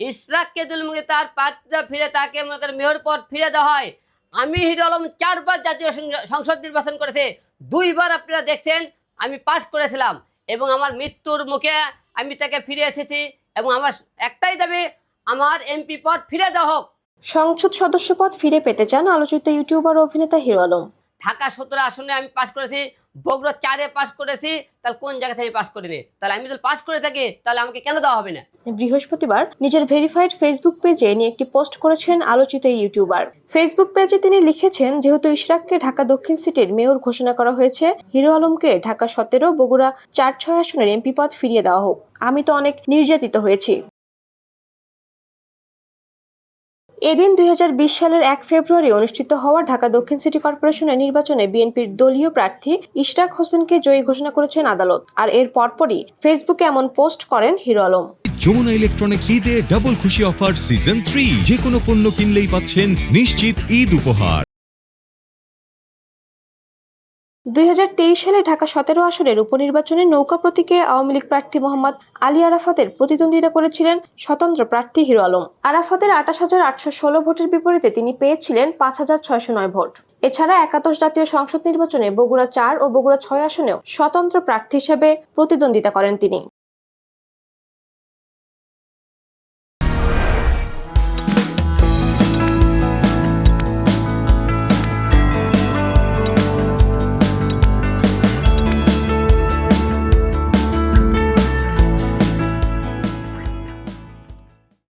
ইশরাককে দুলমুখে তার পাত্রা ফিরে তাকে মনে করেন মেয়র পদ ফিরে দেওয়া হয়। আমি হিরো আলম 4 বার জাতীয় সংসদ নির্বাচন করেছে, 2 বার আপনারা দেখছেন আমি পাস করেছিলাম এবং আমার মৃত্যুর মুখে আমি তাকে ফিরে এসেছি এবং আমার একটাই দাবি, আমার এমপি পদ ফিরে দেওয়া হোক। সংসদ সদস্য পদ ফিরে পেতে চান আলোচিত ইউটিউবার ও অভিনেতা হিরো আলম। ঢাকা 17 আসনে আমি পাস করেছি, বগুড়া 4-এ পাস করেছি, তাহলে কোন জায়গা থেকে পাস করিনি? তাহলে আমি যদি পাস করে থাকি তাহলে আমাকে কেন দেওয়া হবে না? বৃহস্পতিবার নিজের ভেরিফাইড ফেসবুক পেজে নিয়ে একটি পোস্ট করেছেন আলোচিত ইউটিউবার। ফেসবুক পেজে তিনি লিখেছেন, যেহেতু ইশরাককে ঢাকা দক্ষিণ সিটির মেয়র ঘোষণা করা হয়েছে, হিরো আলমকে ঢাকা 17, বগুড়া 4-6 আসনের এমপি পদ ফিরিয়ে দেওয়া হোক। আমি তো অনেক নির্যাতিত হয়েছি। এদিন 2020 সালের 1 ফেব্রুয়ারি অনুষ্ঠিত হওয়া ঢাকা দক্ষিণ সিটি কর্পোরেশনের নির্বাচনে বিএনপির দলীয় প্রার্থী ইশরাক হোসেনকে জয়ী ঘোষণা করেছেন আদালত। আর এর পরপরই ফেসবুকে এমন পোস্ট করেন হিরো আলম। যমুনা ইলেকট্রনিক্স ঈদে ডাবল খুশি অফার সিজন 3, যে কোনো পণ্য কিনলেই পাচ্ছেন নিশ্চিত ঈদ উপহার। 2023 সালে ঢাকা 17 আসনের উপনির্বাচনে নৌকা প্রতীকে আওয়ামী লীগ প্রার্থী মোহাম্মদ আলী আরাফাতের প্রতিদ্বন্দ্বিতা করেছিলেন স্বতন্ত্র প্রার্থী হিরো আলম। আরাফাতের 28,816 ভোটের বিপরীতে তিনি পেয়েছিলেন 5,609 ভোট। এছাড়া একাদশ জাতীয় সংসদ নির্বাচনে বগুড়া 4 ও বগুড়া 6 আসনেও স্বতন্ত্র প্রার্থী হিসেবে প্রতিদ্বন্দ্বিতা করেন তিনি।